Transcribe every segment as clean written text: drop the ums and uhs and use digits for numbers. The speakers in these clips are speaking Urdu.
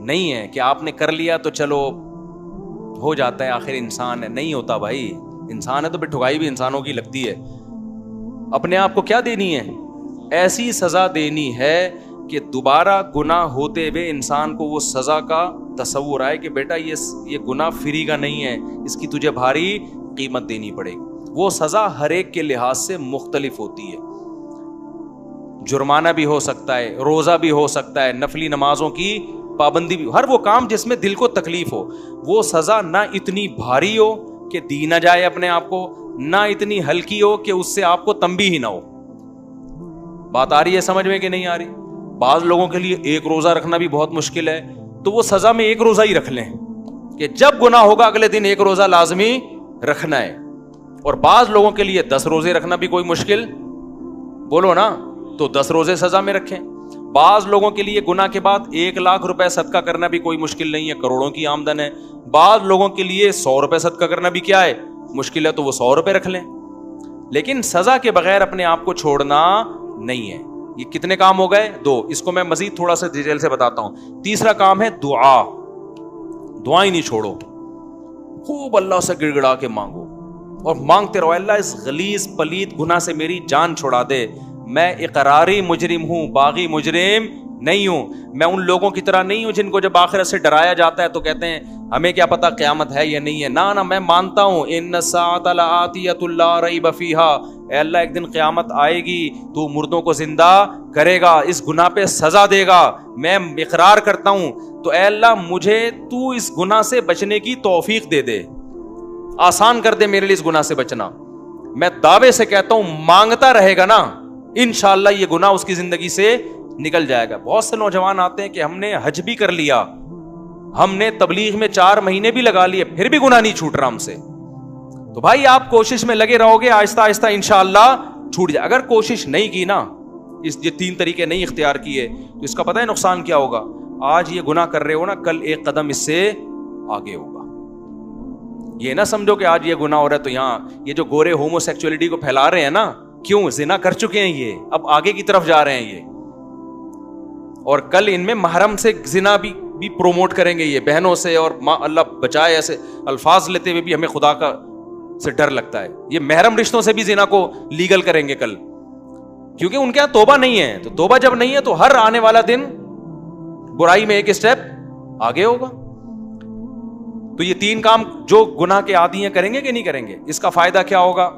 نہیں ہے کہ آپ نے کر لیا تو چلو ہو جاتا ہے, آخر انسان ہے. نہیں ہوتا بھائی, انسان ہے تو پھر ٹھگائی بھی انسانوں کی لگتی ہے. اپنے آپ کو کیا دینی ہے؟ ایسی سزا دینی ہے کہ دوبارہ گناہ ہوتے ہوئے انسان کو وہ سزا کا تصور آئے کہ بیٹا یہ گناہ فری کا نہیں ہے, اس کی تجھے بھاری قیمت دینی پڑے گی. وہ سزا ہر ایک کے لحاظ سے مختلف ہوتی ہے. جرمانہ بھی ہو سکتا ہے, روزہ بھی ہو سکتا ہے, نفلی نمازوں کی پابندی بھی, ہر وہ کام جس میں دل کو تکلیف ہو. وہ سزا نہ اتنی بھاری ہو کہ دی نہ جائے اپنے آپ کو, نہ اتنی ہلکی ہو کہ اس سے آپ کو تنبیہ ہی نہ ہو. بات آ رہی ہے سمجھ میں کہ نہیں آ رہی؟ بعض لوگوں کے لیے ایک روزہ رکھنا بھی بہت مشکل ہے, تو وہ سزا میں ایک روزہ ہی رکھ لیں کہ جب گناہ ہوگا اگلے دن ایک روزہ لازمی رکھنا ہے. اور بعض لوگوں کے لیے 10 روزے رکھنا بھی کوئی مشکل, بولو نا, تو 10 روزے سزا میں رکھیں. بعض لوگوں کے لیے گناہ کے بعد 1 لاکھ روپے صدقہ کرنا بھی کوئی مشکل نہیں ہے, کروڑوں کی آمدن ہے. بعض لوگوں کے لیے 100 روپے صدقہ کرنا بھی کیا ہے, مشکل ہے, تو وہ 100 روپے رکھ لیں. لیکن سزا کے بغیر اپنے آپ کو چھوڑنا نہیں ہے. یہ کتنے کام ہو گئے؟ 2. اس کو میں مزید تھوڑا سا ڈیٹیل سے بتاتا ہوں. تیسرا کام ہے دعا. دعائیں نہیں چھوڑو, خوب اللہ سے گڑ گڑا کے مانگو اور مانگتے رہو, اللہ اس غلیظ پلید گناہ سے میری جان چھڑا دے. میں اقراری مجرم ہوں, باغی مجرم نہیں ہوں. میں ان لوگوں کی طرح نہیں ہوں جن کو جب آخرت سے ڈرایا جاتا ہے تو کہتے ہیں ہمیں کیا پتا قیامت ہے یا نہیں ہے. نہ میں مانتا ہوں ان الساعۃ لآتیۃ لا ریب فیہا, اے اللہ ایک دن قیامت آئے گی, تو مردوں کو زندہ کرے گا, اس گناہ پہ سزا دے گا, میں اقرار کرتا ہوں. تو اے اللہ مجھے تو اس گناہ سے بچنے کی توفیق دے دے, آسان کر دے میرے لیے اس گناہ سے بچنا. میں دعوے سے کہتا ہوں مانگتا رہے گا نا, انشاءاللہ یہ گناہ اس کی زندگی سے نکل جائے گا. بہت سے نوجوان آتے ہیں کہ ہم نے حج بھی کر لیا, ہم نے تبلیغ میں 4 مہینے بھی لگا لیے, پھر بھی گناہ نہیں چھوٹ رہا ہم سے. تو بھائی آپ کوشش میں لگے رہو گے, آہستہ آہستہ انشاءاللہ چھوٹ جائے. اگر کوشش نہیں کی نا, یہ 3 طریقے نہیں اختیار کیے, تو اس کا پتہ ہے نقصان کیا ہوگا؟ آج یہ گناہ کر رہے ہو نا, کل ایک قدم اس سے آگے ہوگا. یہ نہ سمجھو کہ آج یہ گناہ ہو رہا ہے تو یہاں یہ جو گورے ہومو سیکچولیٹی کو پھیلا رہے ہیں نا, کیوں؟ زنا کر چکے ہیں یہ, اب آگے کی طرف جا رہے ہیں یہ, اور کل ان میں محرم سے زنا بھی پروموٹ کریں گے یہ, بہنوں سے. اور اللہ بچائے ایسے الفاظ لیتے ہوئے بھی ہمیں خدا کا سے ڈر لگتا ہے. یہ محرم رشتوں سے بھی زنا کو لیگل کریں گے کل, کیونکہ ان کے یہاں توبہ نہیں ہے. تو توبہ جب نہیں ہے تو ہر آنے والا دن برائی میں ایک اسٹیپ آگے ہوگا. تو یہ 3 کام جو گناہ کے عادی ہیں کریں گے کہ نہیں کریں گے؟ اس کا فائدہ کیا ہوگا؟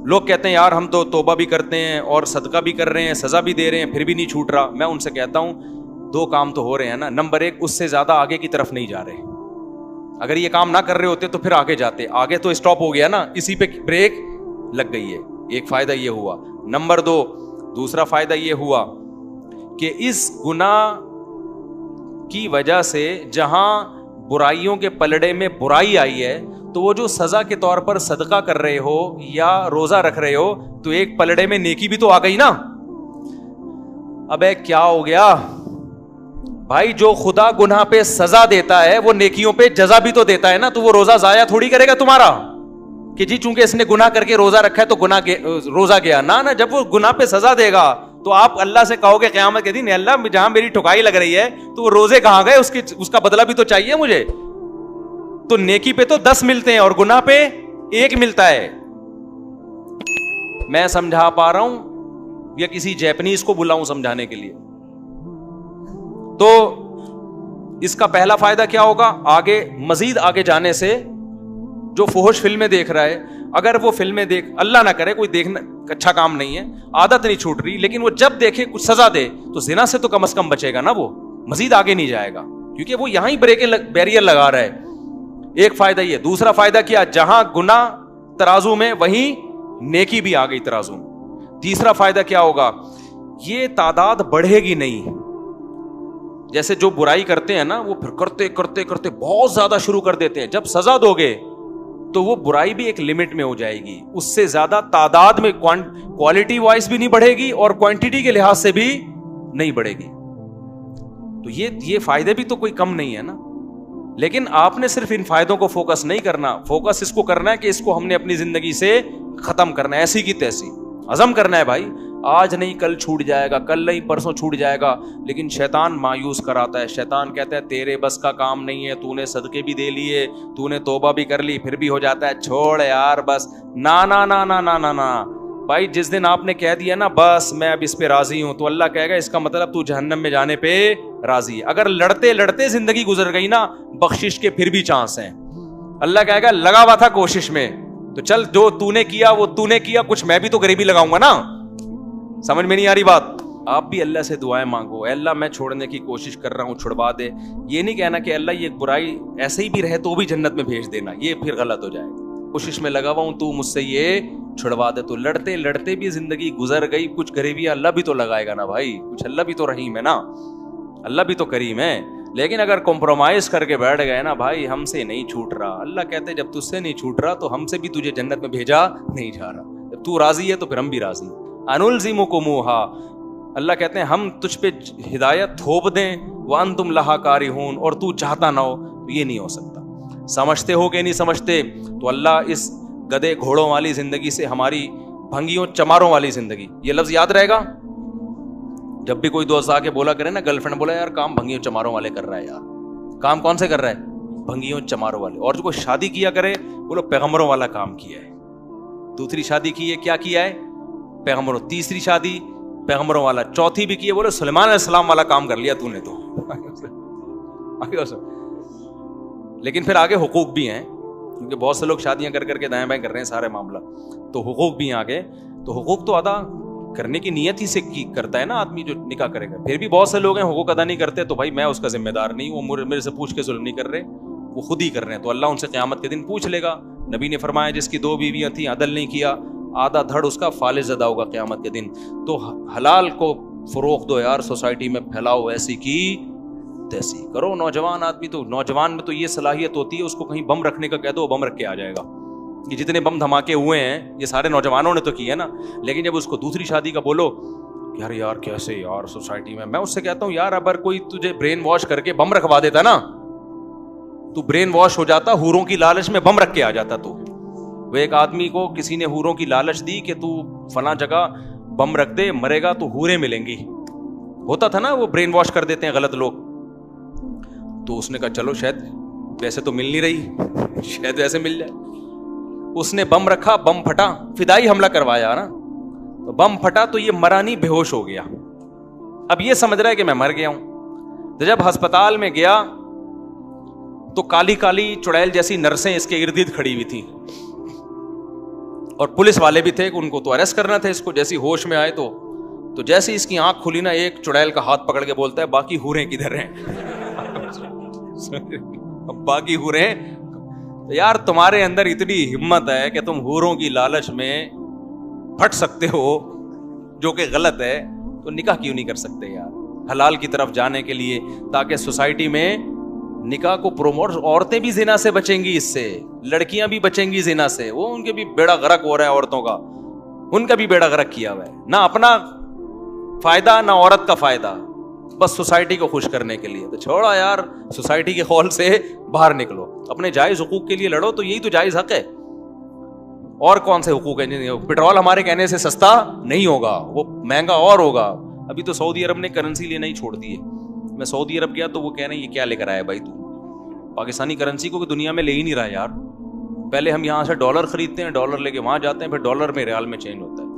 لوگ کہتے ہیں یار ہم تو توبہ بھی کرتے ہیں اور صدقہ بھی کر رہے ہیں, سزا بھی دے رہے ہیں, پھر بھی نہیں چھوٹ رہا. میں ان سے کہتا ہوں 2 کام تو ہو رہے ہیں نا. نمبر 1, اس سے زیادہ آگے کی طرف نہیں جا رہے. اگر یہ کام نہ کر رہے ہوتے تو پھر آگے جاتے. آگے تو اسٹاپ ہو گیا نا, اسی پہ بریک لگ گئی ہے. ایک فائدہ یہ ہوا. نمبر 2, دوسرا فائدہ یہ ہوا کہ اس گناہ کی وجہ سے جہاں برائیوں کے پلڑے میں برائی آئی ہے, تو وہ جو سزا کے طور پر صدقہ کر رہے ہو یا روزہ رکھ رہے ہو, تو ایک پلڑے میں نیکی بھی تو آ گئی نا. ابے کیا ہو گیا بھائی؟ جو خدا گناہ پہ سزا دیتا ہے وہ نیکیوں پہ جزا بھی تو دیتا ہے نا. تو وہ روزہ ضائع تھوڑی کرے گا تمہارا کہ جی چونکہ اس نے گناہ کر کے روزہ رکھا ہے تو روزہ گیا. نہ, جب وہ گناہ پہ سزا دے گا تو آپ اللہ سے کہو گے قیامت کے دن, اللہ جہاں میری ٹھکائی لگ رہی ہے تو وہ روزے کہاں گئے, اس کا بدلہ بھی تو چاہیے مجھے. تو نیکی پہ تو 10 ملتے ہیں اور گناہ پہ 1 ملتا ہے. میں سمجھا پا رہا ہوں یا کسی جیپنیز کو بلاؤں سمجھانے کے لیے؟ تو اس کا پہلا فائدہ کیا ہوگا؟ آگے مزید آگے جانے سے جو فحش فلمیں دیکھ رہا ہے, اگر وہ فلمیں اللہ نہ کرے کوئی دیکھنا اچھا کام نہیں ہے, عادت نہیں چھوٹ رہی, لیکن وہ جب دیکھے کچھ سزا دے تو زنا سے تو کم از کم بچے گا نا, وہ مزید آگے نہیں جائے گا کیونکہ وہ یہاں ہی بیریئر لگا رہا ہے. ایک فائدہ یہ. دوسرا فائدہ کیا؟ جہاں گناہ ترازو میں وہیں نیکی بھی آ گئی ترازو میں. تیسرا فائدہ کیا ہوگا؟ یہ تعداد بڑھے گی نہیں. جیسے جو برائی کرتے ہیں نا وہ پھر کرتے کرتے کرتے بہت زیادہ شروع کر دیتے ہیں. جب سزا دو گے تو وہ برائی بھی ایک لمٹ میں ہو جائے گی, اس سے زیادہ تعداد میں کوالٹی وائز بھی نہیں بڑھے گی اور کوانٹٹی کے لحاظ سے بھی نہیں بڑھے گی. تو یہ فائدے بھی تو کوئی کم نہیں ہے نا. لیکن آپ نے صرف ان فائدوں کو فوکس نہیں کرنا, فوکس اس کو کرنا ہے کہ اس کو ہم نے اپنی زندگی سے ختم کرنا ہے, ایسی کی تیسی عزم کرنا ہے بھائی. آج نہیں کل چھوٹ جائے گا, کل نہیں پرسوں چھوٹ جائے گا, لیکن شیطان مایوس کراتا ہے. شیطان کہتا ہے تیرے بس کا کام نہیں ہے, تو نے صدقے بھی دے لیے, تو نے توبہ بھی کر لی, پھر بھی ہو جاتا ہے چھوڑ یار بس. نا نا نا نا نا نا نا بھائی, جس دن آپ نے کہہ دیا نا بس میں اب اس پہ راضی ہوں, تو اللہ کہے گا اس کا مطلب تو جہنم میں جانے پہ راضی ہے. اگر لڑتے لڑتے زندگی گزر گئی نا, بخشش کے پھر بھی چانس ہیں. اللہ کہے گا لگا ہوا تھا کوشش میں, تو چل جو تو نے کیا وہ تو نے کیا, کچھ میں بھی تو غریبی لگاؤں گا نا. سمجھ میں نہیں آ رہی بات؟ آپ بھی اللہ سے دعائیں مانگو, اے اللہ میں چھوڑنے کی کوشش کر رہا ہوں, چھڑوا دے. یہ نہیں کہنا کہ اللہ یہ برائی ایسے ہی بھی رہے تو بھی جنت میں بھیج دینا, یہ پھر غلط ہو جائے گا. کوشش میں لگا ہوا ہوں, تو مجھ سے یہ چھڑوا دے. تو لڑتے لڑتے بھی زندگی گزر گئی, کچھ غریبیاں اللہ بھی تو لگائے گا نا بھائی, کچھ اللہ بھی تو رحیم ہے نا, اللہ بھی تو کریم ہے. لیکن اگر کمپرومائز کر کے بیٹھ گئے نا بھائی, ہم سے نہیں چھوٹ رہا, اللہ کہتے جب تجھ سے نہیں چھوٹ رہا تو ہم سے بھی تجھے جنت میں بھیجا نہیں جا رہا. جب تو راضی ہے تو پھر ہم بھی راضی. انلزمکموہا, اللہ کہتے ہیں ہم تجھ پہ ہدایت تھوپ دیں, وانتم لہا کارہون, اور تو چاہتا نہ ہو, تو یہ نہیں ہو سکتا. سمجھتے ہو کہ نہیں سمجھتے؟ تو اللہ اس گدے گھوڑوں والی زندگی سے ہماری بھنگیوں چماروں والی زندگی, یہ لفظ یاد رہے گا. جب بھی کوئی دوست آ کے بولا کرے نا, گرل فرینڈ بولا یار کام بھنگیوں چماروں والے کر رہا ہے, یار کام کون سے کر رہا ہے؟ بھنگیوں چماروں والے. اور جو کوئی شادی کیا کرے بولو پیغمبروں والا کام کیا ہے. دوسری شادی کی ہے, کیا کیا ہے؟ پیغمبروں. تیسری شادی پیغمبروں والا. چوتھی بھی کی ہے, بولو سلیمان علیہ السلام والا کام کر لیا تو نے تو. لیکن پھر آگے حقوق بھی ہیں, کیونکہ بہت سے لوگ شادیاں کر کر کے دائیں بائیں کر رہے ہیں سارے معاملہ, تو حقوق بھی ہیں آگے. تو حقوق تو ادا کرنے کی نیت ہی سے کرتا ہے نا آدمی جو نکاح کرے گا. پھر بھی بہت سے لوگ ہیں حقوق ادا نہیں کرتے, تو بھائی میں اس کا ذمہ دار نہیں ہوں, وہ میرے سے پوچھ کے ظلم نہیں کر رہے, وہ خود ہی کر رہے ہیں. تو اللہ ان سے قیامت کے دن پوچھ لے گا. نبی نے فرمایا جس کی 2 بیویاں تھیں, عدل نہیں کیا, آدھا دھڑ اس کا فالج زدہ ہوگا قیامت کے دن. تو حلال کو فروغ دو یار, سوسائٹی میں پھیلاؤ, ایسی کی تیسی کرو. نوجوان آدمی تو, نوجوان میں تو یہ صلاحیت ہوتی ہے, اس کو کہیں بم رکھنے کا کہہ دو, بم رکھ کے آ جائے گا. یہ جتنے بم دھماکے ہوئے ہیں یہ سارے نوجوانوں نے تو کیے نا. لیکن جب اس کو دوسری شادی کا بولو یار کیسے یار سوسائٹی میں اس سے کہتا ہوں یار اگر کوئی تجھے برین واش کر کے بم رکھوا دیتا نا, تو برین واش ہو جاتا, حوروں کی لالچ میں بم رکھ کے آ جاتا. تو وہ ایک آدمی کو کسی نے حوروں کی لالچ دی کہ تو فلاں جگہ بم رکھ دے, مرے گا تو حوریں ملیں گی. ہوتا تھا نا, وہ برین واش کر دیتے ہیں غلط لوگ. تو اس نے کہا چلو شاید ویسے تو مل نہیں رہی, شاید ویسے مل جائے. اس نے بم رکھا, بم پھٹا, فدائی حملہ کروایا نا, تو بم پھٹا تو یہ مرا نہیں, بے ہوش ہو گیا. اب یہ سمجھ رہا ہے کہ میں مر گیا ہوں. تو جب ہسپتال میں گیا تو کالی کالی چڑیل جیسی نرسیں اس کے ارد گرد کھڑی ہوئی تھیں, اور پولیس والے بھی تھے, ان کو تو اریسٹ کرنا تھا اس کو. جیسی ہوش میں آئے تو جیسے اس کی آنکھ کھلی نا, ایک چڑیل کا ہاتھ پکڑ کے بولتا ہے باقی حوریں کدھر ہیں؟ باقی حوریں. یار تمہارے اندر اتنی ہمت ہے کہ تم حوروں کی لالچ میں پھٹ سکتے ہو, جو کہ غلط ہے, تو نکاح کیوں نہیں کر سکتے یار حلال کی طرف جانے کے لیے, تاکہ سوسائٹی میں نکاح کو پروموٹ. عورتیں بھی زنا سے بچیں گی, اس سے لڑکیاں بھی بچیں گی زنا سے. وہ ان کے بھی بیڑا غرق ہو رہا ہے, عورتوں کا, ان کا بھی بیڑا غرق کیا ہوا ہے, نہ اپنا فائدہ نہ عورت کا فائدہ, بس سوسائٹی کو خوش کرنے کے لیے. تو چھوڑا یار, سوسائٹی کے خول سے باہر نکلو, اپنے جائز حقوق کے لیے لڑو, تو یہی تو جائز حق ہے. اور کون سے حقوق ہیں؟ پیٹرول ہمارے کہنے سے سستا نہیں ہوگا, وہ مہنگا اور ہوگا. ابھی تو سعودی عرب نے کرنسی لینا ہی چھوڑ دی ہے. میں سعودی عرب گیا تو وہ کہہ رہے ہیں یہ کیا لے کر آیا بھائی, تو پاکستانی کرنسی کو دنیا میں لے ہی نہیں رہا یار. پہلے ہم یہاں سے ڈالر خریدتے ہیں, ڈالر لے کے وہاں جاتے ہیں, پھر ڈالر میں ریال میں چینج ہوتا ہے.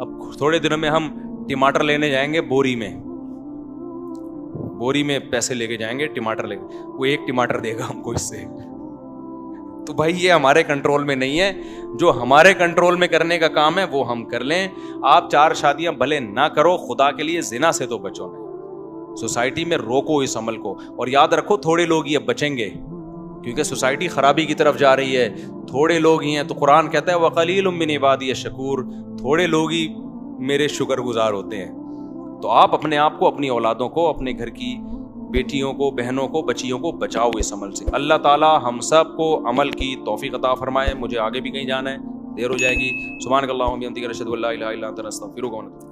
اب تھوڑے دنوں میں ہم ٹماٹر لینے جائیں گے, بوری میں پیسے لے کے جائیں گے, ٹماٹر لے کے, وہ 1 ٹماٹر دے گا ہم کو اس سے. تو بھائی یہ ہمارے کنٹرول میں نہیں ہے. جو ہمارے کنٹرول میں کرنے کا کام ہے وہ ہم کر لیں. آپ 4 شادیاں بھلے نہ کرو, خدا کے لیے زنا سے تو بچو نہیں. سوسائٹی میں روکو اس عمل کو, اور یاد رکھو تھوڑے لوگ ہی اب بچیں گے, کیونکہ سوسائٹی خرابی کی طرف جا رہی ہے. تھوڑے لوگ ہی ہیں, تو قرآن کہتا ہے وَقَلِيلٌ مِّنْ عِبَادِيَ الشَّكُورُ, تھوڑے لوگ ہی میرے شکر گزار ہوتے ہیں. تو آپ اپنے آپ کو, اپنی اولادوں کو, اپنے گھر کی بیٹیوں کو, بہنوں کو, بچیوں کو بچاؤ اس عمل سے. اللہ تعالیٰ ہم سب کو عمل کی توفیق عطا فرمائے. مجھے آگے بھی کہیں جانا ہے, دیر ہو جائے گی. سبحانک اللہم و بحمدک اشہد ان لا الہ الا انت استغفرک و اتوب الیک.